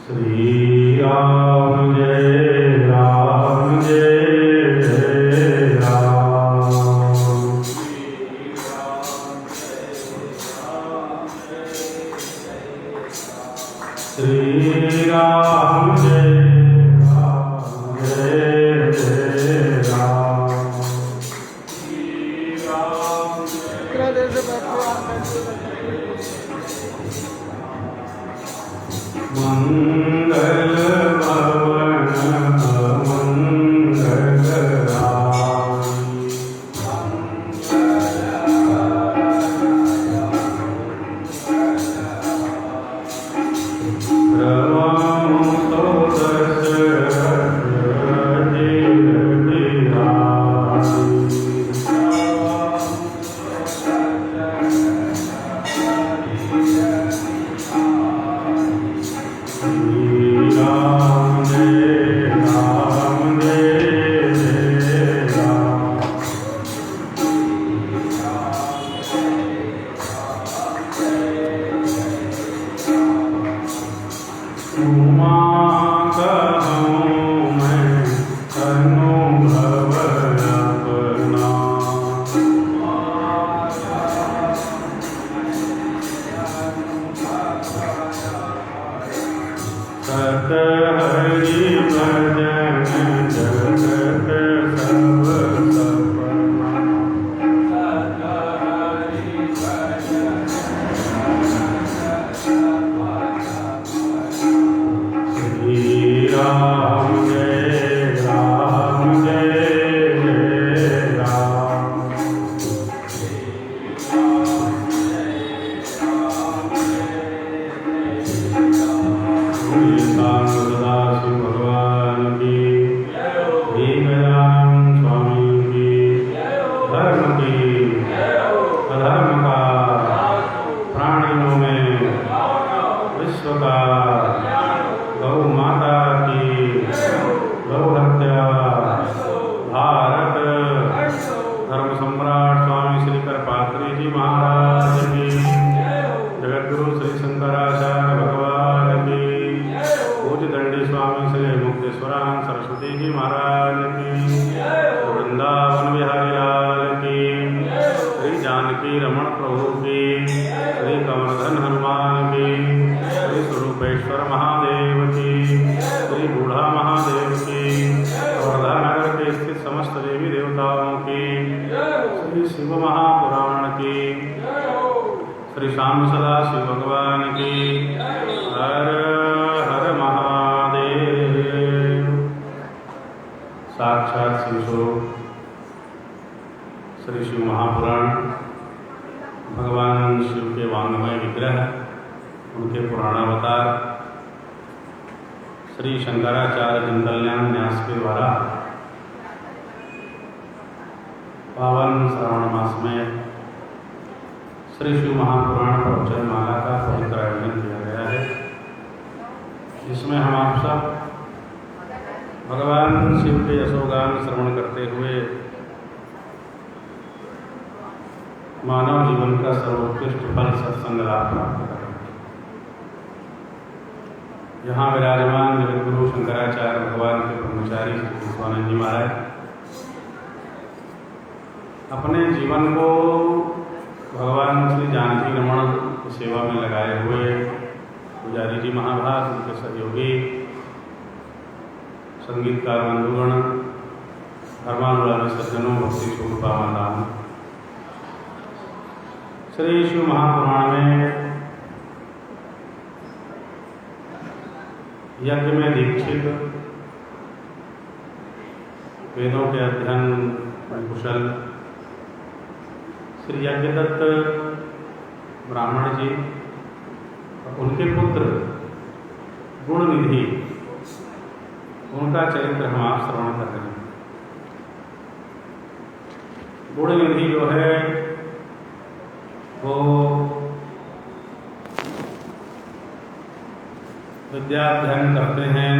श्री राम जय राम जय जय राम। श्री राम जय राम जय जय राम। मंगल भवन श्री शिव महापुराण भगवान शिव के वांगमय विग्रह, उनके पुराणावतार श्री शंकराचार्य जनकल्याण न्यास के द्वारा पावन श्रावण मास में श्री शिव महापुराण प्रवचन माला का पवित्र आयोजन किया गया है, जिसमें हम आप सब भगवान शिव के यशोगान श्रवण करते हुए मानव जीवन का सर्वोत्कृष्ट फल सत्संग लाभ प्राप्त करें। यहाँ विराजमान जगतगुरु शंकराचार्य भगवान के ब्रह्मचारी श्री स्वानंद जी महाराज अपने जीवन को भगवान श्री जानकी रमण की सेवा में लगाए हुए पुजारी जी महाभाग, उनके सहयोगी संगीतकार बंधुगण, धर्मानुरागी सज्जनों, भक्ति स्वरूप पावन श्री शिव महापुराण में यज्ञ में दीक्षित, वेदों के अध्ययन में कुशल श्री यज्ञदत्त ब्राह्मण जी और उनके पुत्र गुणनिधि, उनका चरित्र हम आप श्रवण कर रहे हैं। गुणनिधि जो है वो विद्याध्ययन करते हैं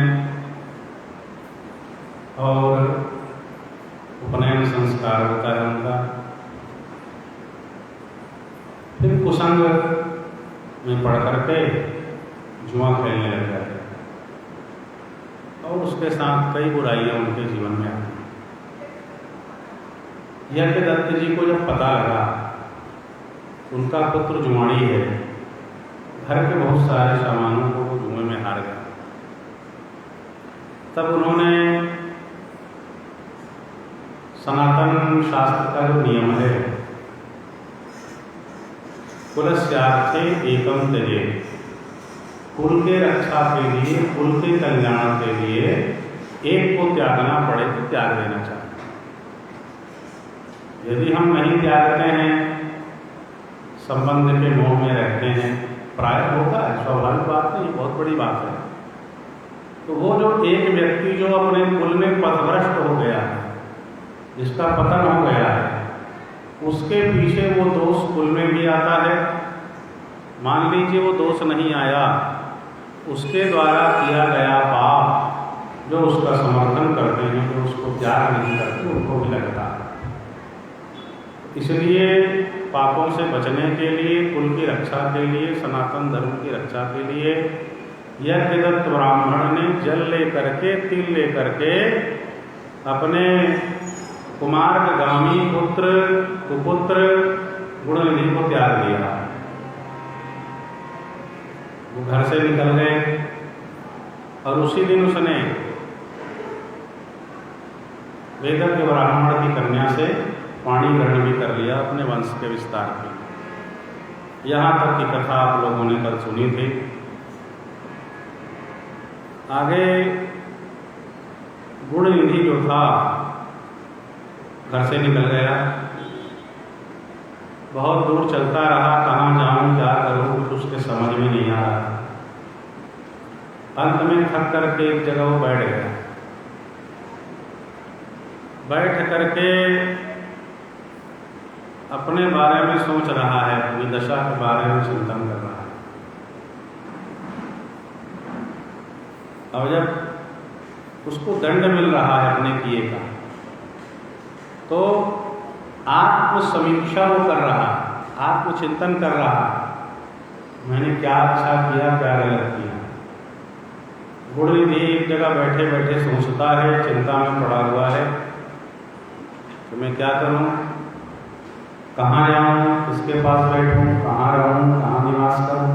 और उपनयन संस्कार होता है उनका, फिर कुसंग में पढ़ करके जुआ खेलने लग जाते हैं। उसके साथ कई बुराइयां उनके जीवन में आती। यज्ञदत्त जी को जब पता लगा उनका पुत्र जुआड़ी है, घर के बहुत सारे सामानों को वो जुए में हार गया, तब उन्होंने सनातन शास्त्र का जो नियम है, कुलस्यार्थे एकम त्यजे, कुल के रक्षा के लिए, कुल के कल्याण के लिए एक को त्यागना पड़े तो त्याग देना चाहिए। यदि हम नहीं त्यागते हैं, संबंध के मोह में रहते हैं, प्राय होता है, स्वाभाविक बात नहीं, बहुत बड़ी बात है। तो वो जो एक व्यक्ति जो अपने कुल में पथभ्रष्ट हो गया है, जिसका पतन हो गया है, उसके पीछे वो दोष कुल में भी आता है। मान लीजिए वो दोष नहीं आया, उसके द्वारा किया गया पाप जो उसका समर्थन करते हैं, जो उसको त्याग नहीं करते, उनको भी लगता है। इसलिए पापों से बचने के लिए, कुल की रक्षा के लिए, सनातन धर्म की रक्षा के लिए यज्ञदत्त ब्राह्मण ने जल लेकर के, तिल लेकर के अपने कुमार्गामी पुत्र कुपुत्र गुणनिधि को त्याग दिया। वो घर से निकल गए और उसी दिन उसने वेदज्ञ के ब्राह्मण की कन्या से पाणी ग्रहण भी कर लिया अपने वंश के विस्तार के। यहाँ तक की कथा आप लोगों ने कल सुनी थी। आगे गुणनिधि जो था घर से निकल गया, बहुत दूर चलता रहा, कहाँ जाऊं क्या करूं कुछ उसके समझ में नहीं आ रहा। अंत में थक करके एक जगह वो बैठ गया। बैठ करके अपने बारे में सोच रहा है, अपनी दशा के बारे में चिंतन कर रहा है। अब जब उसको दंड मिल रहा है अपने किए का, तो आत्म समीक्षा वो कर रहा, आत्मचिंतन कर रहा, मैंने क्या अच्छा किया, क्या गलत किया। गुणनिधि एक जगह बैठे बैठे सोचता है, चिंता में पड़ा हुआ है कि मैं क्या करूं, कहाँ जाऊं, किसके पास बैठूं, कहाँ रहूं, कहाँ निवास करूं।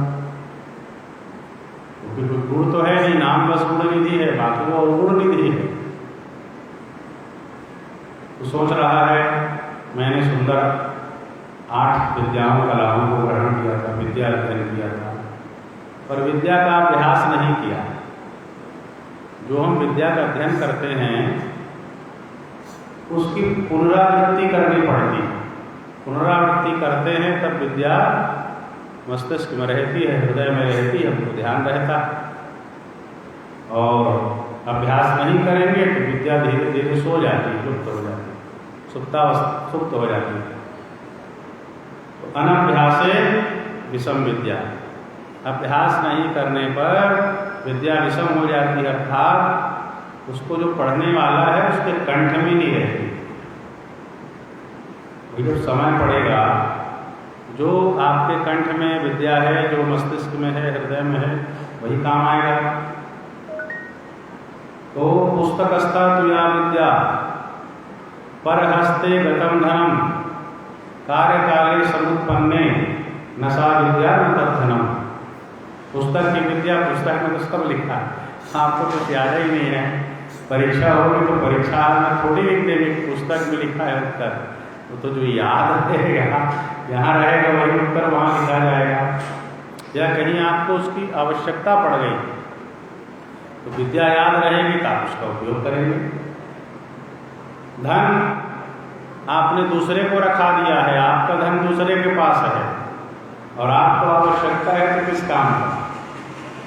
क्योंकि कोई गुण तो है नहीं, नाम बस गुणनिधि है, बाकी वो अवगुणनिधि है। तो सोच रहा है मैंने सुंदर 8 विद्याओं कलाओं को ग्रहण किया था, विद्या अध्ययन किया था, पर विद्या का अभ्यास नहीं किया। जो हम विद्या का अध्ययन करते हैं उसकी पुनरावृत्ति करनी पड़ती है। पुनरावृत्ति करते हैं तब विद्या मस्तिष्क में रहती है, हृदय में रहती है, हमको ध्यान रहता है। और अभ्यास नहीं करेंगे तो विद्या धीरे धीरे सो जाती है, लुप्त हो जाती है, सुप्त हो जाती है। तो अनभ्यासे विषम विद्या, अभ्यास नहीं करने पर विद्या विषम हो जाती है, अर्थात उसको जो पढ़ने वाला है उसके कंठ में नहीं रहती। जब समय पड़ेगा, जो आपके कंठ में विद्या है, जो मस्तिष्क में है, हृदय में है, वही काम आएगा। तो पुस्तकस्था तुया विद्या परहस्ते गतम धनम कार्यकाले समुत्पन्ने नशा विद्या न तद्धनम। पुस्तक की विद्या, पुस्तक में तो सब लिखा है, आपको कुछ याद ही नहीं है। परीक्षा होगी तो परीक्षा में थोड़ी लिख देंगे, पुस्तक में लिखा है उत्तर, तो जो याद रहेगा, यहाँ रहेगा वही उत्तर वहाँ लिखा जाएगा। या कहीं आपको उसकी आवश्यकता पड़ गई तो विद्या याद रहेगी तो आप उसका उपयोग करेंगे। धन आपने दूसरे को रखा दिया है, आपका धन दूसरे के पास है और आपको आवश्यकता है तो किस काम का।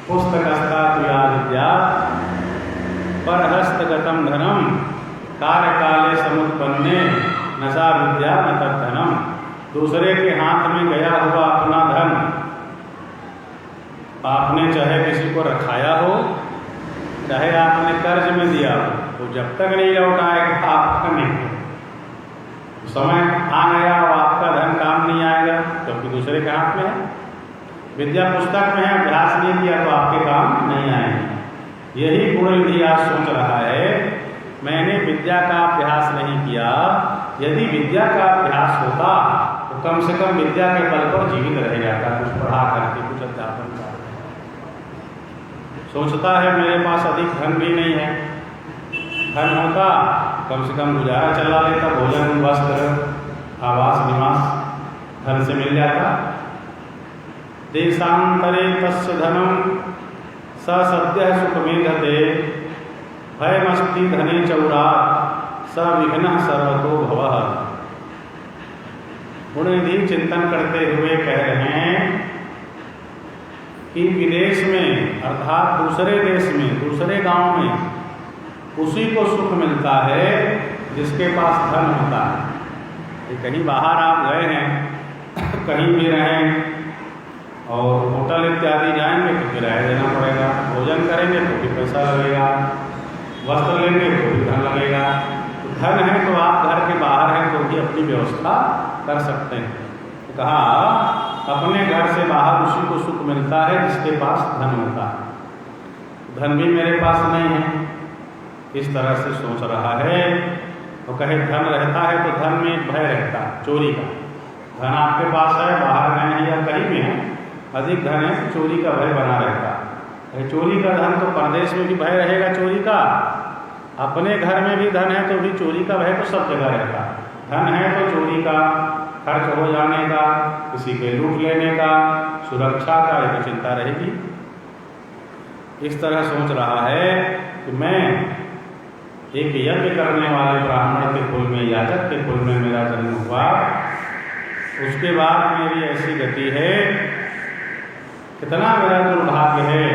पुस्तकस्था तुया विद्या परहस्तगतम धनम कार्यकाले समुत्पन्ने नशा विद्या न तद्धनम। दूसरे के हाथ में गया हुआ अपना धन आपने चाहे किसी को रखाया हो, चाहे आपने कर्ज में दिया हो, तो जब तक नहीं लौटाएगा आपका नहीं। समय आ गया और आपका धन काम नहीं आएगा क्योंकि दूसरे के हाथ में है। विद्या पुस्तक में है, अभ्यास नहीं किया तो आपके काम नहीं आएगी। यही गुणनिधि आज सोच रहा है, मैंने विद्या का अभ्यास नहीं किया, यदि विद्या का अभ्यास होता तो कम से कम विद्या के बल पर जीवित रह जाता, कुछ पढ़ा करके, कुछ अध्यापन कर। सोचता है मेरे पास अधिक धन भी नहीं है, धन होता कम से कम गुजारा चला लेता, भोजन वस्त्र आवास निवास धन से मिल जाता। देशांतरे तस्य धनम स सद्य सुखमेधते, भयमस्ति धने चौरा स विघ्नः सर्वतो भवः। गुणनिधि चिंतन करते हुए कह रहे हैं कि विदेश में अर्थात दूसरे देश में, दूसरे गांव में उसी को सुख मिलता है जिसके पास धन होता है। कहीं बाहर आप गए हैं, कहीं भी रहें और होटल इत्यादि जाएंगे तो किराया देना पड़ेगा, भोजन करेंगे तो भी पैसा लगेगा, वस्त्र लेंगे तो भी धन लगेगा। तो धन है तो आप घर के बाहर हैं तो भी अपनी व्यवस्था कर सकते हैं। तो कहा अपने घर से बाहर उसी को सुख मिलता है जिसके पास धन होता है, धन भी मेरे पास नहीं है, इस तरह से सोच रहा है। तो कहे धन रहता है तो धन में भय रहता है चोरी का, धन आपके पास है, बाहर गए हैं या कहीं भी हैं, अधिक धन है तो चोरी का भय बना रहता है। चोरी का धन तो परदेश में भी भय रहेगा चोरी का, अपने घर में भी धन है तो भी चोरी का भय तो सब जगह रहता है। धन है तो चोरी का, खर्च हो जाने का, किसी के लूट लेने का, सुरक्षा का एक चिंता रहेगी। इस तरह सोच रहा है कि मैं एक यज्ञ करने वाले ब्राह्मण के कुल में, याजक के कुल में मेरा जन्म हुआ, उसके बाद मेरी ऐसी गति है, कितना मेरा दुर्भाग्य है,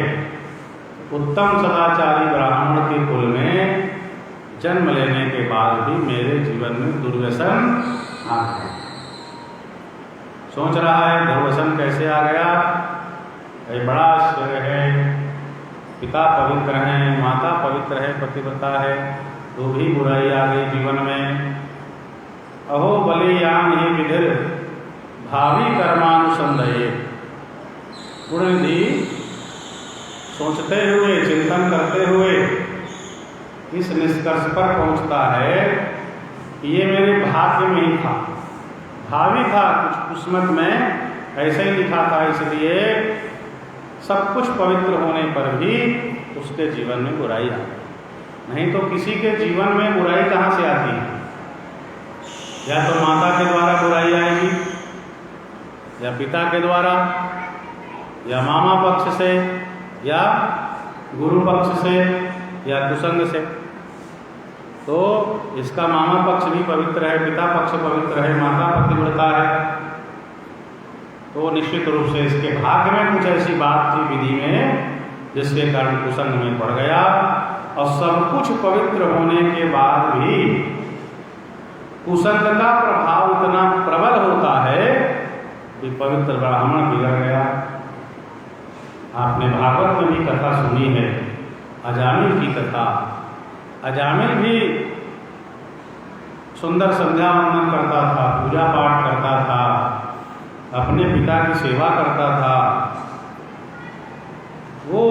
उत्तम सदाचारी ब्राह्मण के कुल में जन्म लेने के बाद भी मेरे जीवन में दुर्व्यसन आ गया। सोच रहा है दुर्व्यसन कैसे आ गया, ये बड़ा आश्चर्य है। पिता पवित्र हैं, माता पवित्र है, पतिव्रता है, तो भी बुराई आ गई जीवन में। अहो बलियान ही विधिर भावी कर्मानुसंधये। गुणनिधि सोचते हुए, चिंतन करते हुए इस निष्कर्ष पर पहुंचता है कि ये मेरे भाग्य में ही था, भावी था, कुछ किस्मत में ऐसे ही लिखा था, इसलिए सब कुछ पवित्र होने पर भी उसके जीवन में बुराई आ गई। नहीं तो किसी के जीवन में बुराई कहाँ से आती है? या तो माता के द्वारा बुराई आएगी, या पिता के द्वारा, या मामा पक्ष से, या गुरु पक्ष से, या कुसंग से। तो इसका मामा पक्ष भी पवित्र है, पिता पक्ष पवित्र है, माता पतिव्रता है, तो निश्चित रूप से इसके भाग्य में कुछ ऐसी बात थी विधि में जिसके कारण कुसंग में पड़ गया। और सब कुछ पवित्र होने के बाद भी कुसंग का प्रभाव इतना प्रबल होता है कि पवित्र ब्राह्मण बिगड़ गया। आपने भागवत में भी कथा सुनी है, अजामिल की कथा। अजामिल भी सुंदर संध्या वंदन करता था, पूजा पाठ करता था, अपने पिता की सेवा करता था। वो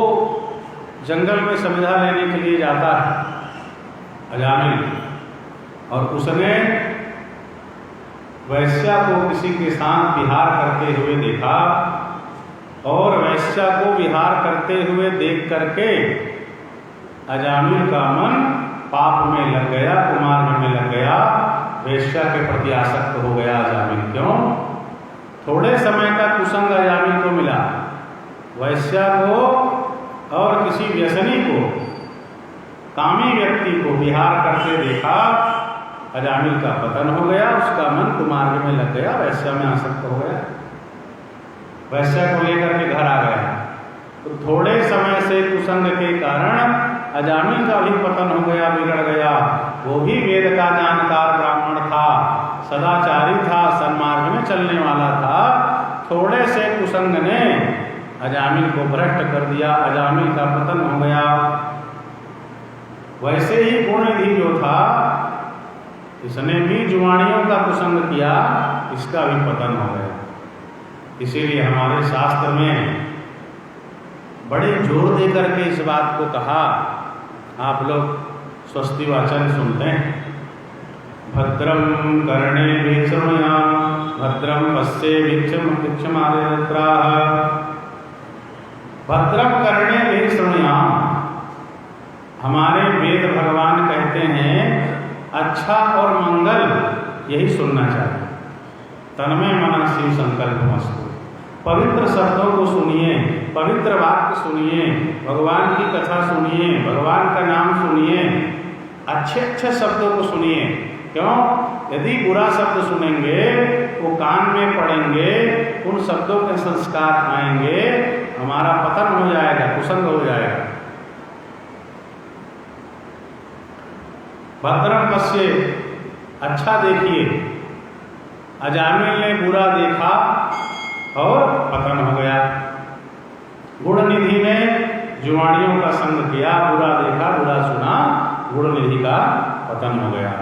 जंगल में संध्या लेने के लिए जाता है अजामिल, और उसने वैश्या को किसी के साथ विहार करते हुए देखा, और वैश्या को विहार करते हुए देख करके अजामिल का मन पाप में लग गया, कुमार्ग में लग गया, वैश्या के प्रति आसक्त हो गया अजामिल। क्यों? थोड़े समय का कुसंग अजामिल को मिला, वैश्या को और किसी व्यसनी को, कामी व्यक्ति को विहार करते देखा, अजामिल का पतन हो गया, उसका मन कुमार्ग में लग गया, वैश्या में आसक्त हो गया, वैश्या को लेकर के घर आ गया। तो थोड़े समय से कुसंग के कारण अजामिल का भी पतन हो गया, बिगड़ गया। वो भी वेद का जानकार ब्राह्मण था, सदाचारी था, सन्मार्ग में चलने वाला था। थोड़े से कुसंग ने अजामिल को भ्रष्ट कर दिया, अजामिल का पतन हो गया। वैसे ही गुणनिधि जो था, इसने भी जुआनियों का कुसंग किया, इसका भी पतन हो गया। इसीलिए हमारे शास्त्र में बड़े जोर दे करके इस बात को कहा। आप लोग स्वस्ति वाचन सुनते हैं, भद्रम कर्णेभिः शृणुयाम भद्रम पश्येभिक्षमादेत्राः। भद्रम कर्णेभिः शृणुयाम, हमारे वेद भगवान कहते हैं अच्छा और मंगल यही सुनना चाहिए। तन्मय मनः शिव संकल्पमस्तु, पवित्र शब्दों को सुनिए, पवित्र वाक्य सुनिए, भगवान की कथा सुनिए, भगवान का नाम सुनिए, अच्छे अच्छे शब्दों को सुनिए। क्यों? यदि बुरा शब्द सुनेंगे, वो कान में पड़ेंगे, उन शब्दों के संस्कार आएंगे, हमारा पतन हो जाएगा, कुसंग हो जाएगा। भद्रम पश्ये, अच्छा देखिए। अजामिल ने बुरा देखा और पतन हो गया। गुण निधि ने जुआड़ियों का संग किया, बुरा देखा, बुरा सुना, गुण निधि का पतन हो गया।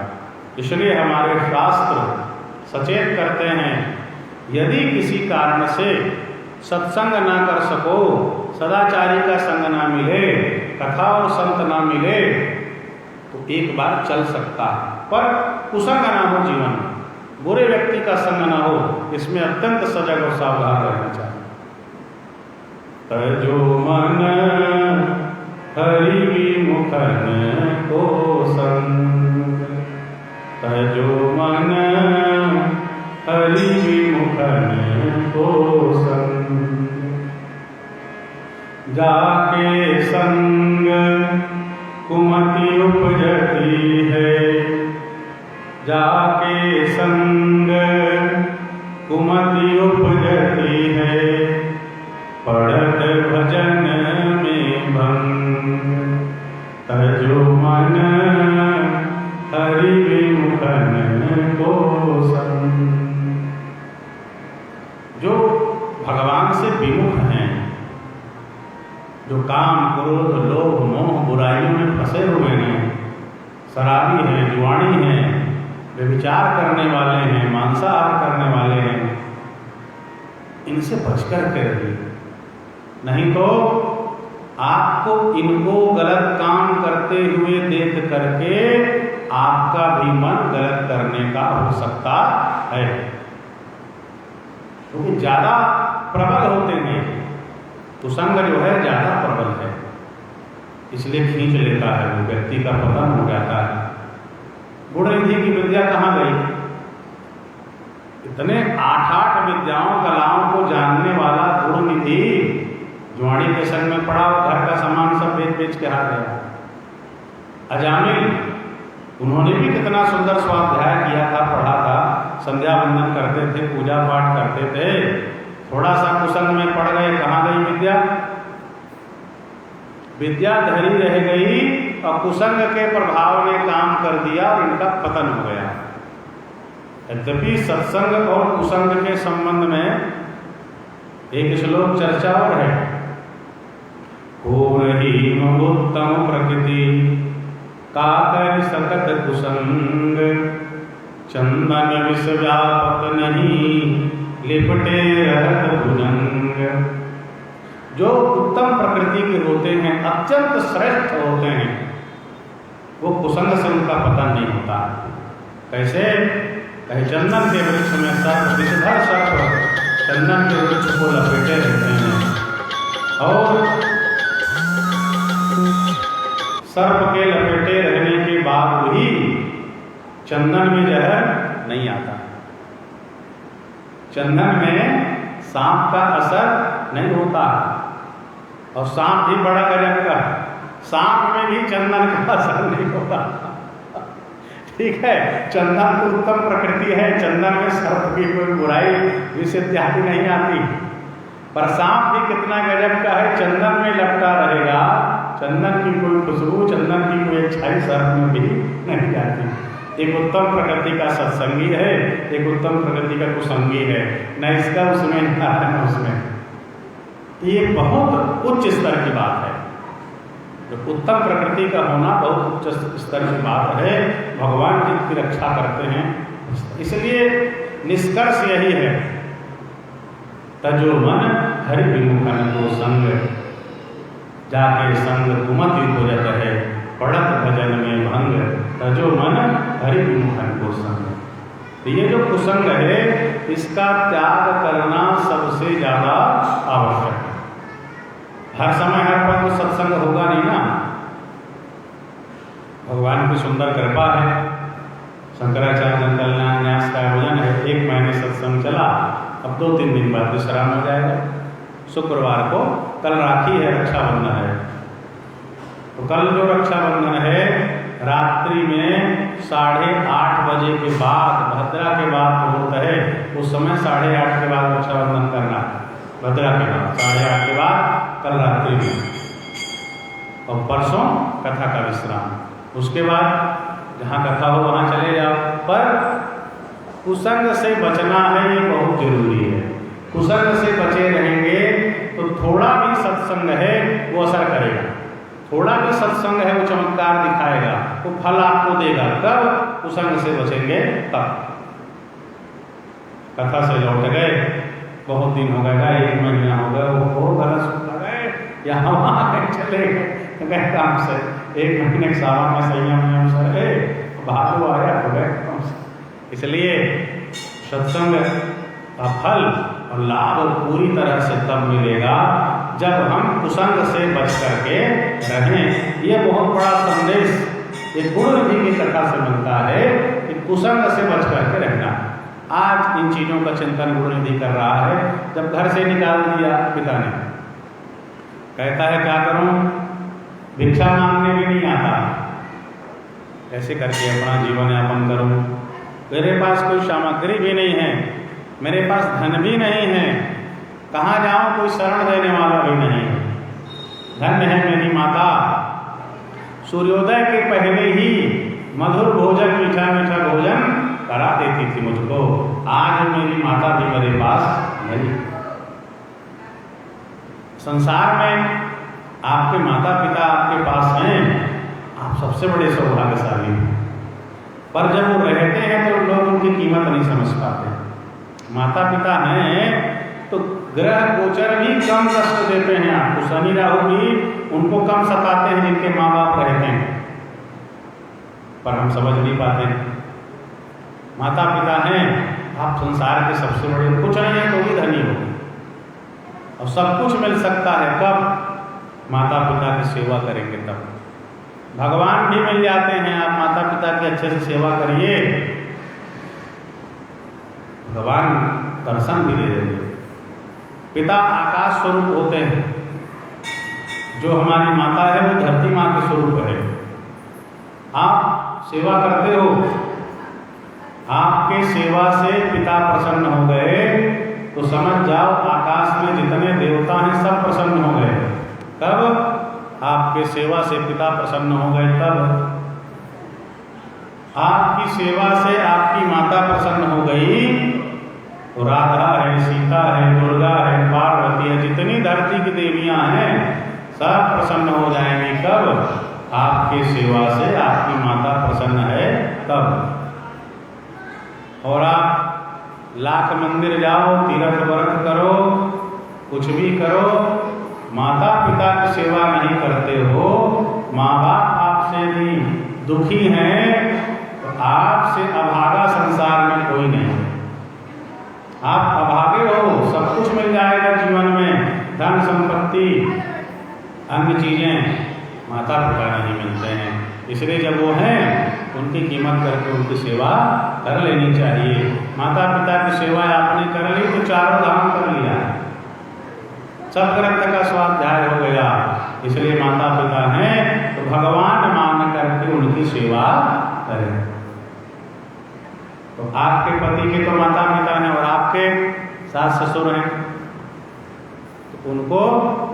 इसलिए हमारे शास्त्र सचेत करते हैं, यदि किसी कारण से सत्संग ना कर सको, सदाचारी का संग ना मिले, कथा और संत ना मिले, तो एक बार चल सकता है, पर कुसंग ना हो जीवन में, बुरे व्यक्ति का संग ना हो, इसमें अत्यंत सजग और सावधान रहना चाहिए। तजो मन हरि विमुखन को संग, तजो मन हरि विमुखन को संग, जाके संग कुमति उपजती है, जाके संग कुमति उपजती है, पढ़त भजन में भंग, तजो मन हरि विमुखन को संग। जो भगवान से विमुख हैं, जो काम क्रोध लोभ मोह बुराइयों में फंसे हुए हैं, शराबी हैं, जुआनी हैं, व्यभिचार करने वाले हैं, मांसाहार करने वाले हैं, इनसे बचकर के रहिए। नहीं तो आपको इनको गलत काम करते हुए देख करके आपका भी मन गलत करने का हो सकता है, क्योंकि ज्यादा प्रबल होते हैं, कुसंग जो है ज्यादा प्रबल है, इसलिए खींच लेता है, वो व्यक्ति का पतन हो जाता है। गुण निधि की विद्या कहाँ गई? इतने 8 विद्याओं कलाओं को जानने वाला गुण निधि जुआड़ी के संग में पड़ा, घर का सामान सब बेच बेच के हार गया। अजामिल, उन्होंने भी कितना सुंदर स्वाध्याय किया था, पढ़ा था, संध्या वंदन करते थे, पूजा पाठ करते थे, थोड़ा सा कुसंग में पड़ गए, कहाँ गई विद्या? विद्या धरी रह गई और कुसंग के प्रभाव ने काम कर दिया और इनका पतन हो गया। यद्यपि सत्संग और कुसंग के संबंध में एक श्लोक चर्चा और है, घोरहीन उत्तम प्रकृति काकर सकत कुसंग, चंदन विष व्यापक नहीं लिपटे रहत भुजंग। जो उत्तम प्रकृति के होते हैं, अत्यंत श्रेष्ठ होते हैं, वो कुसंग से उनका पतन नहीं होता। कैसे? कहे चंदन के वृक्ष में सर्प, विषधर सर्प चंदन के वृक्ष को लपेटे रहते हैं, और सर्प के लपेटे रहने के बाद भी चंदन में जहर नहीं आता। चंदन में सांप का असर नहीं होता, और सांप भी बड़ा गजब का, सांप में भी चंदन का असर नहीं होता। ठीक है, चंदन तो उत्तम प्रकृति है, चंदन में सर्प की कोई बुराई विष इत्यादि नहीं आती, पर सांप भी कितना गजब का है, चंदन में लपटा रहेगा, चंदन की कोई खुशबू, चंदन की कोई अच्छाई सर्प में भी नहीं आती। एक उत्तम प्रकृति का सत्संगी है, एक उत्तम प्रकृति का कुसंगी है, न इसका उसमें न उसमें। ये बहुत उच्च स्तर की बात है, जो उत्तम प्रकृति का होना बहुत उच्च स्तर की बात है, भगवान जिसकी रक्षा करते हैं। इसलिए निष्कर्ष यही है, तजो मन हरि विमुखन को संग, जाके संग कुमत उपजत है, पड़त भजन में भंग, तजो मन हरि विमुखन को संग। तो ये जो कुसंग है इसका त्याग करना सबसे ज़्यादा आवश्यक है। हर समय हर पल तो सत्संग होगा नहीं ना। भगवान की सुंदर कृपा है, शंकराचार्य कल्याण न्यास का आयोजन है, 1 महीने सत्संग चला, अब 2-3 दिन बाद विश्राम हो जाएगा। शुक्रवार को कल राखी है, रक्षाबंधन है, तो कल जो रक्षाबंधन है रात्रि में 8:30 बजे के बाद, भद्रा के बाद मुहूर्त है, उस समय 8:30 के बाद रक्षाबंधन करना, भद्रा के बाद 8:30 के बाद कल रात्रि में, और परसों कथा का विश्राम। उसके बाद जहाँ कथा हो वहाँ चले जाओ। पर कुसंग से बचना है, ये बहुत जरूरी है। कुसंग से बचे रहेंगे तो थोड़ा भी सत्संग है वो असर करेगा, थोड़ा भी सत्संग है वो चमत्कार दिखाएगा, वो फल आपको देगा। कब? कुसंग से बचेंगे तब। कथा से लौट गए, बहुत दिन हो गए, 1 महीना हो गया, वो गलत सुन गए, यहाँ वहाँ चले गए काम से, 1 महीने सावन में संयम से रहे, भालू आया तो गए काम से। इसलिए सत्संग का फल और लाभ पूरी तरह से तब मिलेगा जब हम कुसंग से बच करके रहें। ये बहुत बड़ा संदेश एक गुरुनिधि की कथा से मिलता है कि कुसंग से बच करके रहना। आज इन चीज़ों का चिंतन गुरुनिधि कर रहा है। जब घर से निकाल दिया पिता ने, कहता है क्या करूं, भिक्षा मांगने भी नहीं आता, ऐसे करके अपना जीवन यापन करूं। मेरे पास कोई सामग्री भी नहीं है, मेरे पास धन भी नहीं है, कहाँ जाऊं, कोई शरण देने वाला भी नहीं है। धन्य है मेरी माता, सूर्योदय के पहले ही मधुर भोजन, मीठा मीठा भोजन करा देती थी मुझको। आज मेरी माता भी मेरे पास नहीं। संसार में आपके माता पिता आपके पास हैं, आप सबसे बड़े सौभाग्यशाली हैं। पर जब वो रहते हैं तो लोग उनकी कीमत नहीं समझ पाते। माता पिता हैं तो ग्रह गोचर भी कम कष्ट देते हैं आपको, शनि राहु भी उनको कम सताते हैं जिनके माँ बाप रहते हैं, पर हम समझ नहीं पाते। माता पिता हैं, आप संसार के सबसे बड़े, कुछ नहीं है तो भी धनी हो, और सब कुछ मिल सकता है कब? माता पिता की सेवा करेंगे तब। भगवान भी मिल जाते हैं, आप माता पिता की अच्छे से सेवा करिए, भगवान दर्शन भी दे देंगे। पिता आकाश स्वरूप होते हैं, जो हमारी माता है वो धरती माँ के स्वरूप है। आप सेवा करते हो, आपके सेवा से पिता प्रसन्न हो गए तो समझ जाओ आकाश में जितने देवता हैं सब प्रसन्न हो गए। तब आपके सेवा से पिता प्रसन्न हो गए, तब आपकी सेवा से आपकी माता प्रसन्न हो गई तो राधा है, सीता है, दुर्गा है, पार्वती है, जितनी धरती की देवियां हैं सब प्रसन्न हो जाएंगी। कब? आपके सेवा से आपकी माता प्रसन्न है तब। और आप लाख मंदिर जाओ, तीर्थ व्रत करो, कुछ भी करो, माता पिता की सेवा नहीं करते हो, माँ बाप आपसे भी दुखी हैं, तो आपसे अभागा संसार में कोई नहीं। आप अभागे हो, सब कुछ मिल जाएगा जीवन में, धन संपत्ति अन्य चीजें, माता पिता नहीं मिलते हैं। इसलिए जब वो हैं उनकी कीमत करके उनकी सेवा कर लेनी चाहिए। माता पिता की सेवा आपने कर ली तो 4 धाम कर लिया, सब ग्रंथ का स्वाध्याय हो गया। इसलिए माता पिता हैं तो भगवान मान करके उनकी सेवा करें। तो आपके पति के तो माता पिता हैं और आपके सास ससुर हैं, तो उनको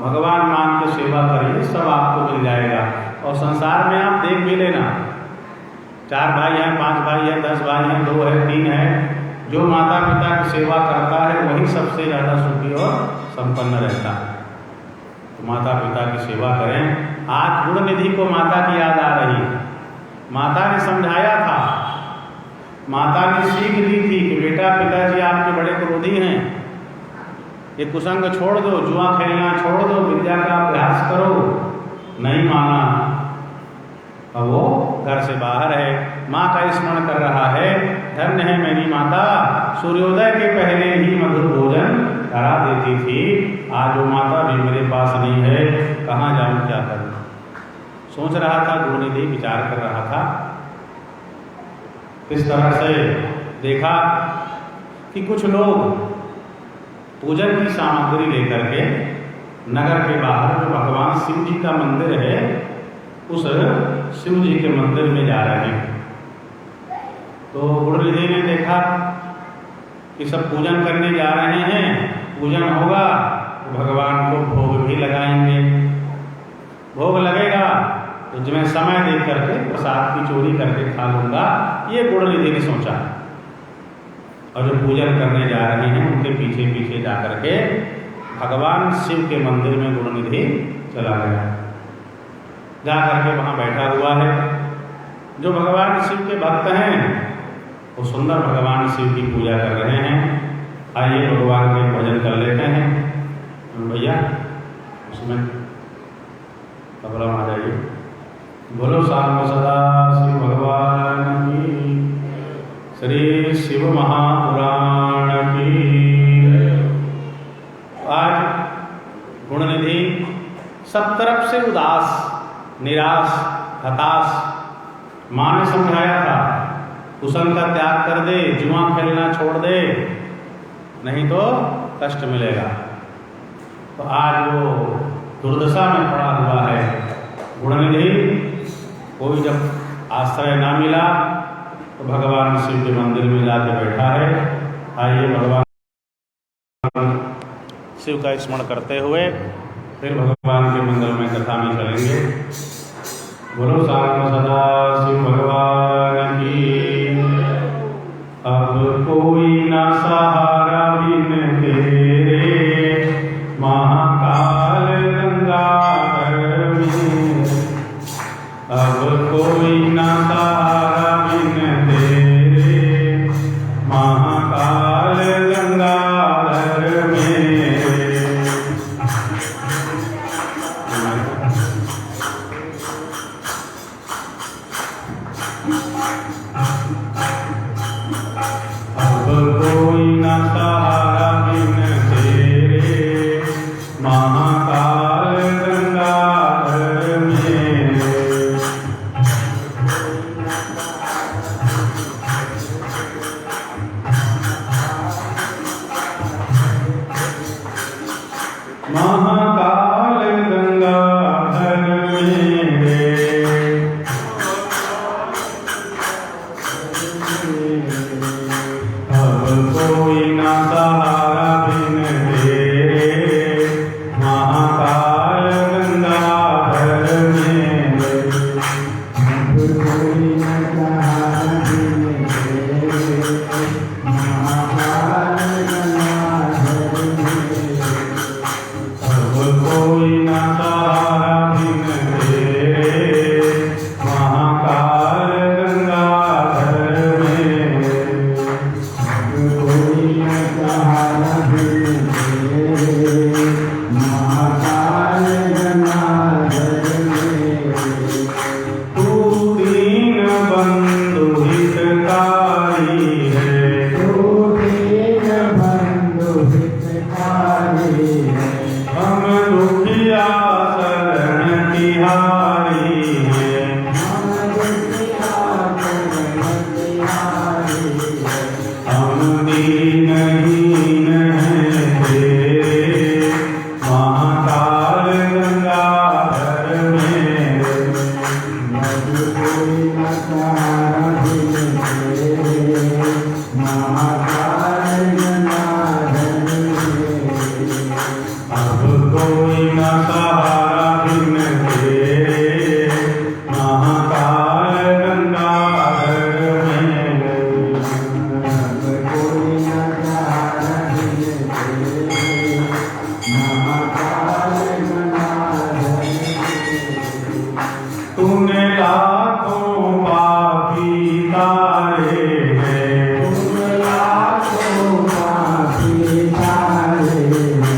भगवान मान के सेवा करिए, सब आपको मिल जाएगा। और संसार में आप देख भी लेना, 4 भाई हैं, 5 भाई हैं, 10 भाई हैं, 2 है, 3 है, जो माता पिता की सेवा करता है वही सबसे ज़्यादा सुखी और संपन्न रहता है। तो माता पिता की सेवा करें। आज गुरुनिधि को माता की याद आ रही है। माता ने समझाया था, माता ने सीख दी थी कि बेटा पिताजी आपके बड़े क्रोधी हैं, ये कुसंग छोड़ दो, जुआ खेलना छोड़ दो, विद्या का अभ्यास करो। नहीं माना। अब वो घर से बाहर है, माँ का स्मरण कर रहा है, धन्य है मेरी माता, सूर्योदय के पहले ही मधुर भोजन करा देती थी। आज वो माता भी मेरे पास नहीं है, कहाँ जाऊँ, क्या करूँ। सोच रहा था, गुरुनिधि विचार कर रहा था। इस तरह से देखा कि कुछ लोग पूजन की सामग्री लेकर के नगर के बाहर जो भगवान शिव जी का मंदिर है, उस शिव जी के मंदिर में जा रहे हैं। तो गुरुनिधि ने देखा कि सब पूजन करने जा रहे हैं, पूजन होगा तो भगवान को भोग भी लगाएंगे, भोग लगेगा तो मैं समय देख करके प्रसाद की चोरी करके खा लूँगा, ये गुरुनिधि ने सोचा। और जो पूजन करने जा रहे हैं उनके पीछे पीछे जा करके भगवान शिव के मंदिर में गुरुनिधि चला गया। जा करके वहाँ बैठा हुआ है। जो भगवान शिव के भक्त हैं वो सुंदर भगवान शिव की पूजा कर रहे हैं। आइए भगवान के भजन कर लेते हैं। भैया उसमें तबला आ जाइए। बोलो साम सदा शिव भगवान की, श्री शिव महापुराण की। आज गुरुनिधि सब तरफ से उदास, निराश, हताश। माँ ने समझाया था कुसंग का त्याग कर दे, जुआ खेलना छोड़ दे, नहीं तो कष्ट मिलेगा। तो आज वो दुर्दशा में पड़ा हुआ है। गुरुनिधि कोई जब आश्रय ना मिला तो भगवान शिव के मंदिर में जाके बैठा है। आइए भगवान शिव का स्मरण करते हुए फिर भगवान के मंदिर में कथा में चलेंगे। बोलो साम सदा शिव भगवान की। अब कोई ना सहारा बिन तेरे, महाकाल गंगाधर में। अब कोई ना सहारा बिन तेरे, महाकाल गंगाधर में। अब कोई ना सहारा बिन तेरे, महाकाल गंगाधर में। महाकाल गंगाधर मेरे। अब कोई ना सहारा बिन तेरे, महाकाल गंगाधर मेरे। अब कोई ना सहारा बिन तेरे, महाकाल गंगाधर मेरे। अब कोई ना सहारा बिन तेरे, महाकाल गंगाधर में। अब कोई ना सहारा बिन तेरे, महाकाल गंगाधर में। तू दीन बंधु हितकारी है, तू दीन बंधु हितकारी है। हम दुखिया शरण तिहारी है, हम दुखिया शरण तिहारी है। हम दीनहीन हैं तेरे, महाकाल गंगाधर में। अब कोई ना सहारा बिन तेरे, महाकाल गंगाधर में। अब कोई ना सहारा बिन तेरे, महाकाल गंगाधर में। अब कोई ना सहारा बिन तेरे, महाकाल गंगाधर में। तूने लाखों पापी तारे हैं, तूने लाखों पापी तारे हैं।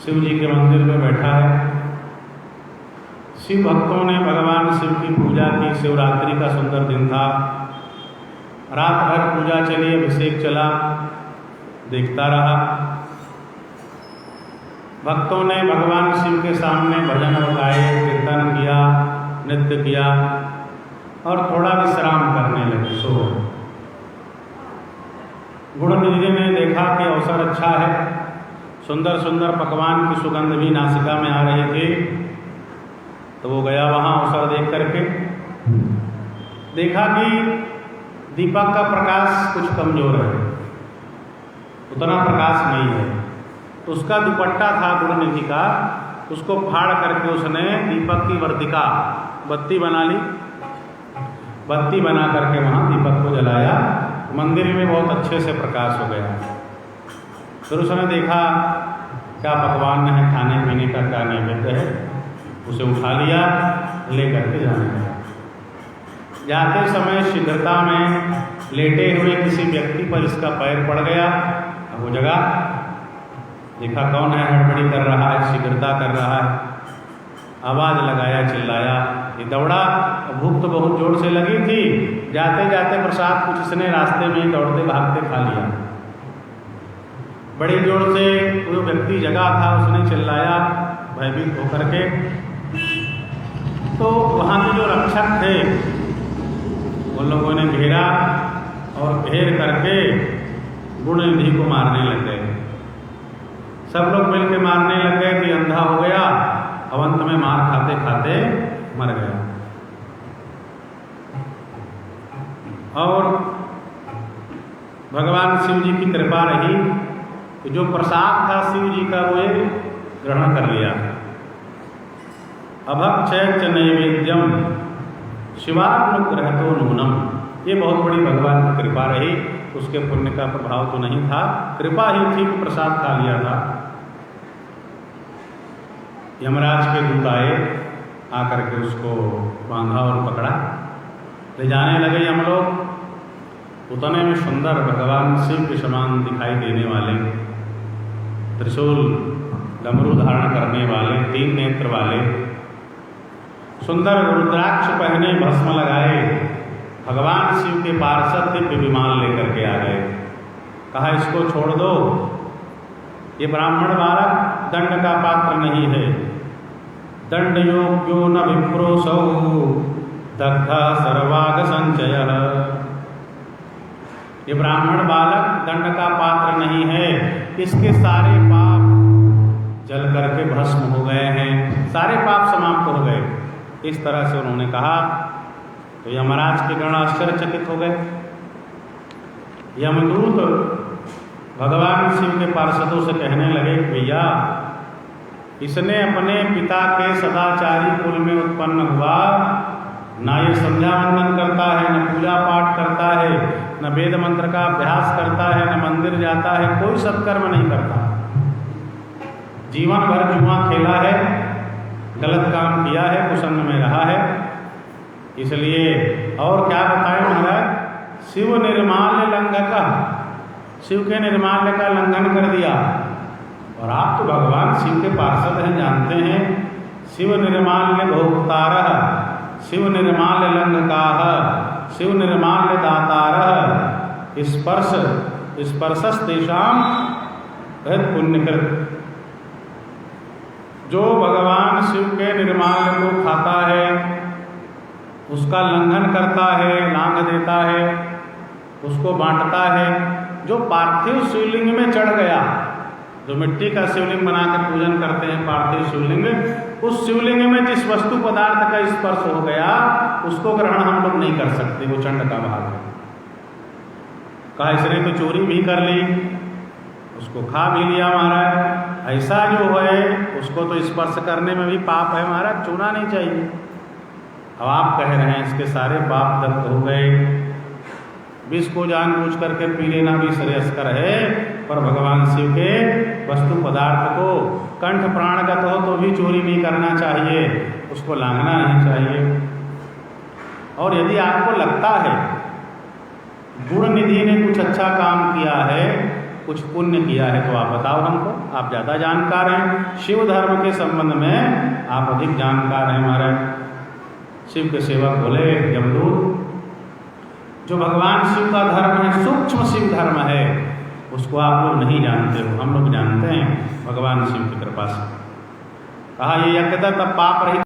शिव जी के मंदिर में बैठा है। शिव भक्तों ने भगवान शिव की पूजा की। शिवरात्रि का सुंदर दिन था। रात भर पूजा चली, अभिषेक चला, देखता रहा। भक्तों ने भगवान शिव के सामने भजन गाए, कीर्तन किया, नृत्य किया और थोड़ा विश्राम करने लगे, सो गए। गुणनिधि ने देखा कि अवसर अच्छा है, सुंदर सुंदर पकवान की सुगंध भी नासिका में आ रही थी, तो वो गया वहाँ अवसर देख करके। देखा कि दीपक का प्रकाश कुछ कमजोर है, उतना प्रकाश नहीं है। उसका दुपट्टा था गुणनिधि का, उसको फाड़ करके उसने दीपक की वर्तिका बत्ती बना ली। बत्ती बना करके वहाँ दीपक को जलाया। मंदिर में बहुत अच्छे से प्रकाश हो गया। फिर उसने देखा क्या पकवान है, खाने पीने का क्या नैवेद्य है, उसे उठा लिया, ले करके जाने लगा। जाते समय शीघ्रता में लेटे हुए किसी व्यक्ति पर इसका पैर पड़ गया। वो जगह देखा कौन है, हड़बड़ी कर रहा है, शीघ्रता कर रहा है। आवाज़ लगाया, चिल्लाया, ये दौड़ा। भूख तो बहुत जोर से लगी थी। जाते जाते प्रसाद कुछ इसने रास्ते में दौड़ते भागते खा लिया। बड़ी जोर से वो व्यक्ति जगा था, उसने चिल्लाया भयभीत होकर के। तो वहाँ के जो रक्षक थे उन लोगों ने घेरा और घेर करके गुणनिधि को मारने लग गए। सब लोग मिलकर मारने लग गए कि अंधा हो गया। अंत में मार खाते खाते मर गया। और भगवान शिव जी की कृपा रही कि जो प्रसाद था शिव जी का वो ग्रहण कर लिया। अभक्षय नैवेद्यम शिवानुग्रहतो नूनम, ये बहुत बड़ी भगवान की कृपा रही। उसके पुण्य का प्रभाव तो नहीं था, कृपा ही थी कि प्रसाद खा लिया था। यमराज के दूत आए, आकर के उसको बांधा और पकड़ा, ले जाने लगे हम लोग। उतने में सुंदर भगवान शिव के समान दिखाई देने वाले, त्रिशूल डमरू धारण करने वाले, 3 नेत्र वाले, सुंदर रुद्राक्ष पहने, भस्म लगाए भगवान शिव के पार्षद दिव्य विमान लेकर के आ गए। कहा इसको छोड़ दो, ये ब्राह्मण बालक दंड का पात्र नहीं है। दंड योग्यो न विप्रोसौ दग्धा सर्वाग संचय। ये ब्राह्मण बालक दंड का पात्र नहीं है, इसके सारे पाप जल करके भस्म हो गए हैं, सारे पाप समाप्त हो गए। इस तरह से उन्होंने कहा तो यमराज के गण आश्चर्यचकित हो गए। यमदूत भगवान शिव के पार्षदों से कहने लगे भैया इसने अपने पिता के सदाचारी कुल में उत्पन्न हुआ, ना ये संध्या वंदन करता है, न पूजा पाठ करता है, न वेद मंत्र का अभ्यास करता है, न मंदिर जाता है, कोई सत्कर्म नहीं करता। जीवन भर जुआ खेला है, गलत काम किया है, कुसंग में रहा है। इसलिए और क्या बताएं महाराज, शिव निर्माल्य लंघक, शिव के निर्माल्य का लंघन कर दिया। और आप तो भगवान शिव के पार्षद हैं, जानते हैं, शिव निर्माल्य भोक्तारः, शिव निर्माल्य लंघकाः, शिव निर्माल्य दातारः, स्पर्शस्तेषां पुण्यकृत। जो भगवान शिव के निर्माल्य को खाता है, उसका लंघन करता है, लांघ देता है, उसको बांटता है। जो पार्थिव शिवलिंग में चढ़ गया, जो मिट्टी का शिवलिंग बना के पूजन करते हैं पार्थिव शिवलिंग, उस शिवलिंग में जिस वस्तु पदार्थ का स्पर्श हो गया उसको ग्रहण हम लोग नहीं कर सकते, वो चंड का भाग है। कहा इसने तो चोरी भी कर ली, उसको खा भी लिया महाराज, ऐसा जो है उसको तो स्पर्श करने में भी पाप है महाराज, छूना नहीं चाहिए। अब आप कह रहे हैं इसके सारे पाप दग्ध हो गए। विष को जानबूझ करके पी लेना भी श्रेयस्कर है, पर भगवान शिव के वस्तु पदार्थ को कंठ प्राणगत हो तो भी चोरी नहीं करना चाहिए, उसको लांघना नहीं चाहिए। और यदि आपको लगता है गुण निधि ने कुछ अच्छा काम किया है, कुछ पुण्य किया है, तो आप बताओ हमको, आप ज़्यादा जानकार हैं शिव धर्म के संबंध में, आप अधिक जानकार हैं महाराज। शिव के सेवक बोले यमदूत, जो भगवान शिव का धर्म है, सूक्ष्म शिव धर्म है, उसको आप लोग नहीं जानते हो, हम लोग जानते हैं भगवान शिव की कृपा से। कहा ये यज्ञ तब पाप रहित